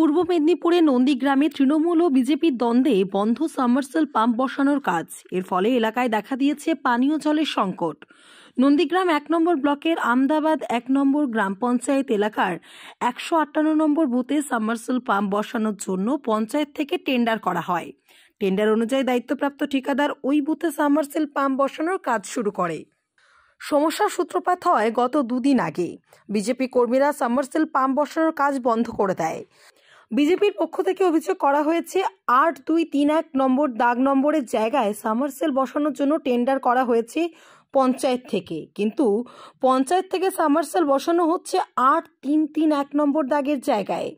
পূর্ব মেদিনীপুরে নন্দীগ্রামে তৃণমূল ও বিজেপির দ্বন্দ্বে বন্ধ সাবমার্সেল পাম্প বসানোর কাজ। এর ফলে এলাকায় দেখা দিয়েছে পানীয় জলের সংকট। নন্দীগ্রাম ১ নম্বর ব্লকের আমদাবাদ ১ নম্বর গ্রাম পঞ্চায়েত এলাকার ১৫৮ নম্বর বুথে সাবমার্সেল পাম্প বসানোর জন্য পঞ্চায়েত থেকে টেন্ডার করা হয়। টেন্ডার অনুযায়ী দায়িত্বপ্রাপ্ত ঠিকাদার ওই বুথে সাবমার্সেল পাম্প বসানোর কাজ শুরু করে। সমস্যার সূত্রপাত হয় গত দুদিন আগে। বিজেপি কর্মীরা সাবমার্সেল পাম্প বসানোর কাজ বন্ধ করে দেয়। বিজেপির পক্ষ থেকে অভিযোগ করা হয়েছে ৮-২-৩-১ নম্বর দাগ নম্বরের জায়গায় সাবমার্সেল বসানোর জন্য টেন্ডার করা হয়েছে পঞ্চায়েত থেকে, কিন্তু পঞ্চায়েত থেকে সাবমার্সেল বসানো হচ্ছে ৮-৩-৩-১ নম্বর দাগের জায়গায়।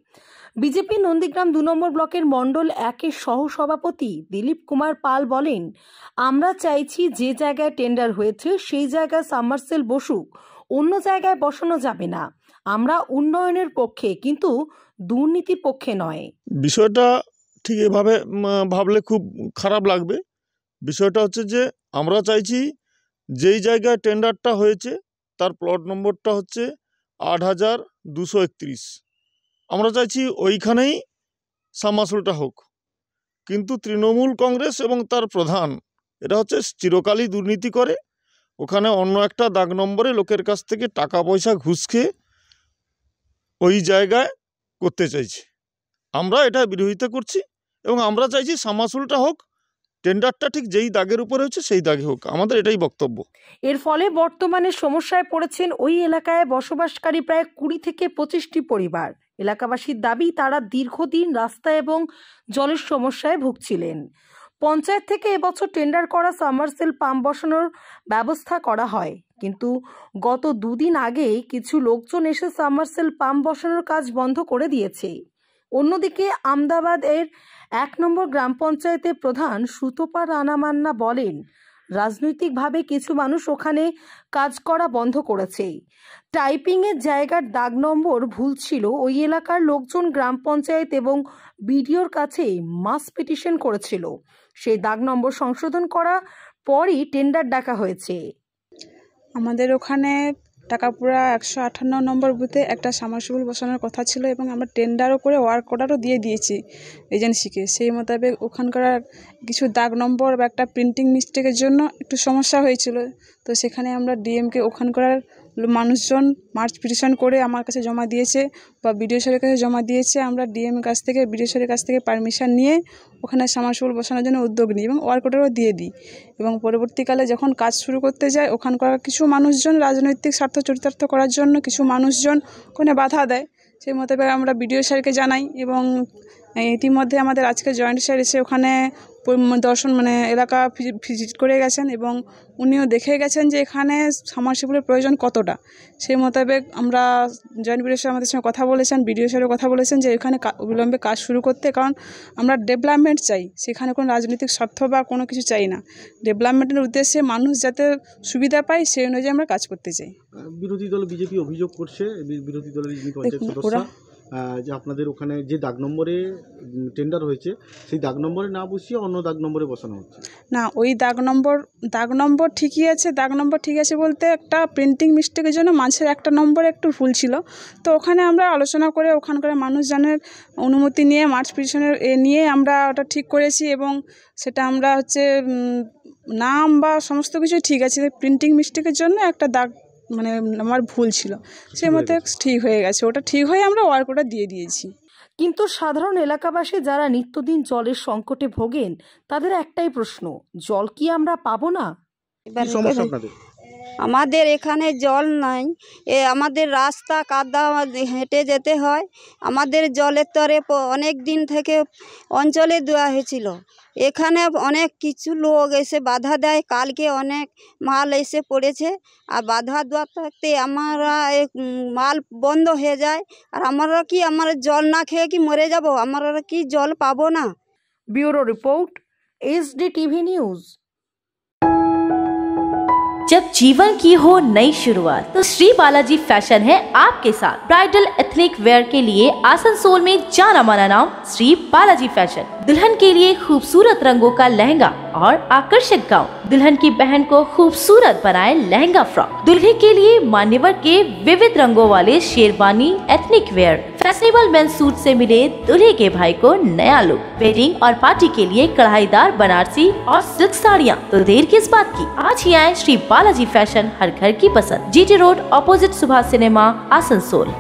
বিজেপি নন্দীগ্রাম ২ নম্বর ব্লকের মণ্ডল ১-এর সহসভাপতি দিলীপ কুমার পাল বলেন, আমরা চাইছি যে জায়গায় টেন্ডার হয়েছে সেই জায়গায় সাবমার্সেল বসুক, অন্য জায়গায় বসানো যাবে না। আমরা উন্নয়নের পক্ষে, কিন্তু দুর্নীতির পক্ষে নয়। বিষয়টা ঠিক এভাবে ভাবলে খুব খারাপ লাগবে। বিষয়টা হচ্ছে যে আমরা চাইছি যেই জায়গায় টেন্ডারটা হয়েছে তার প্লট নম্বরটা হচ্ছে ৮২৩১। আমরা চাইছি ওইখানেই সাবমার্সেলটা হোক, কিন্তু তৃণমূল কংগ্রেস এবং তার প্রধান এরা হচ্ছে চিরকালই দুর্নীতি করে। ওখানে অন্য একটা দাগ নম্বরে লোকের কাছ থেকে টাকা পয়সা ঘুষ খেয়ে ওই জায়গায় করতে চাইছে। আমরা এটা বিরোধিতা করছি এবং আমরা চাইছি সাবমার্সেলটা হোক, টেন্ডারটা ঠিক যেই দাগের উপরে হচ্ছে সেই দাগে হোক, আমাদের এটাই বক্তব্য। এর ফলে বর্তমানে সমস্যায় পড়েছেন ওই এলাকায় বসবাসকারী প্রায় ২০ থেকে ২৫টি পরিবার। এলাকাবাসীর দাবি, তারা দীর্ঘদিন রাস্তা এবং জলের সমস্যায় ভুগছিলেন। পঞ্চায়েত থেকে এবছর টেন্ডার করা সাবমার্সেল পাম্প বসানোর ব্যবস্থা করা হয়, কিন্তু গত দুদিন আগেই কিছু লোকজন এসে সাবমার্সেল পাম্প বসানোর কাজ বন্ধ করে দিয়েছে। অন্যদিকে আমদাবাদ এর ১ নম্বর গ্রাম পঞ্চায়েতের প্রধান সুতপা রানা মান্না বলেন, রাজনৈতিকভাবে কিছু মানুষ ওখানে কাজ করা বন্ধ করেছে। টাইপিংয়ের জায়গার দাগ নম্বর ভুল ছিল। ওই এলাকার লোকজন গ্রাম পঞ্চায়েত এবং বিডিওর কাছে মাস পিটিশন করেছিল। সেই দাগ নম্বর সংশোধন করার পরই টেন্ডার ডাকা হয়েছে। আমাদের ওখানে টাকাপুরা ১৫৮ নম্বর বুথে একটা সাবমার্সিবল বসানোর কথা ছিল এবং আমরা টেন্ডারও করে ওয়ার্ক অর্ডারও দিয়ে দিয়েছি এজেন্সিকে। সেই মোতাবেক ওখানকার কিছু দাগ নম্বর বা একটা প্রিন্টিং মিস্টেকের জন্য একটু সমস্যা হয়েছিল। তো সেখানে আমরা ডিএমকে ওখানকার মানুষজন মার্চ পিটিশন করে আমার কাছে জমা দিয়েছে বা বিডিও স্যারের কাছে জমা দিয়েছে। আমরা ডিএম কাছ থেকে, বিডিও স্যারের কাছ থেকে পারমিশন নিয়ে ওখানে সাবমার্সিবল বসানোর জন্য উদ্যোগ নিই এবং ওয়ার্ক অর্ডারও দিয়ে দিই। এবং পরবর্তীকালে যখন কাজ শুরু করতে যায়, ওখানকার কিছু মানুষজন রাজনৈতিক স্বার্থ চরিতার্থ করার জন্য কিছু মানুষজন ওখানে বাধা দেয়। সেই মোতাবেক আমরা বিডিও স্যারকে জানাই এবং ইতিমধ্যে আমাদের আজকে জয়েন্ট স্যার এসে ওখানে দর্শন এলাকা ভিজিট করে গেছেন এবং উনিও দেখে গেছেন যে এখানে সাবমার্সিবলের প্রয়োজন কতটা। সেই মোতাবেক আমরা জয়েন্ট বিডিও স্যার আমাদের সঙ্গে কথা বলেছেন, বিডিও স্যারও কথা বলেছেন যে এখানে অবিলম্বে কাজ শুরু করতে, কারণ আমরা ডেভেলপমেন্ট চাই, সেখানে কোনো রাজনৈতিক স্বার্থ বা কোনো কিছু চাই না। ডেভেলপমেন্টের উদ্দেশ্যে মানুষ যাতে সুবিধা পায় সেই অনুযায়ী আমরা কাজ করতে চাই। বিরোধী দল বিজেপি অভিযোগ করছে, বিরোধী দলের যিনি পঞ্চায়েত সদস্য, যে আপনাদের ওখানে যে দাগ নম্বরে টেন্ডার হয়েছে সেই দাগ নম্বরে না বসিয়ে অন্য দাগ নম্বরে বসানো হচ্ছে। না, ওই দাগ নম্বর ঠিকই আছে। দাগ নম্বর ঠিক আছে বলতে একটা প্রিন্টিং মিস্টেকের জন্য মাঝের একটা নম্বরে একটু ভুল ছিল। তো ওখানে আমরা আলোচনা করে ওখানকার মানুষজনের অনুমতি নিয়ে মার্চ পিটিশনের নিয়ে আমরা ওটা ঠিক করেছি এবং সেটা আমরা নাম বা সমস্ত কিছু ঠিক আছে। প্রিন্টিং মিস্টেকের জন্য একটা দাগ আমার ভুল ছিল, সেই মতো ঠিক হয়ে গেছে। ওটা ঠিক হয়ে আমরা ওয়ার্ক অর্ডার দিয়ে দিয়েছি। কিন্তু সাধারণ এলাকাবাসী যারা নিত্যদিন জলের সংকটে ভোগেন, তাদের একটাই প্রশ্ন, জল কি আমরা পাবো না? আমাদের এখানে জল নাই, আমাদের রাস্তা কাদা, হেঁটে যেতে হয়। আমাদের জলের তরে অনেক দিন থেকে অঞ্চলে দেওয়া হয়েছিল। এখানে অনেক কিছু লোক এসে বাধা দেয়। কালকে অনেক মাল এসে পড়েছে, আর বাধা দেওয়া থাকতে আমরা মাল বন্ধ হয়ে যায়। আর আমরা কি জল না খেয়ে কি মরে যাব? আমরা কি জল পাবো না? Bureau report, SDTV news. जब जीवन की हो नई शुरुआत तो श्री बालाजी फैशन है आपके साथ। ब्राइडल एथनिक वेयर के लिए आसनसोल में जाना माना नाम श्री बालाजी फैशन। दुल्हन के लिए खूबसूरत रंगों का लहंगा और आकर्षक गाउन, दुल्हन की बहन को खूबसूरत बनाए लहंगा फ्रॉक, दुल्हे के लिए मान्यवर के विविध रंगों वाले sherwani, ethnic wear, fashionable men's suit से मिले दूल्हे के भाई को नया लुक। वेडिंग और पार्टी के लिए कढ़ाईदार बनारसी और सिल्क साड़ियाँ, तो देर किस बात की, आज ही आए श्री बालाजी फैशन, हर घर की पसंद, GT road, opposite Subhash cinema, Asansol.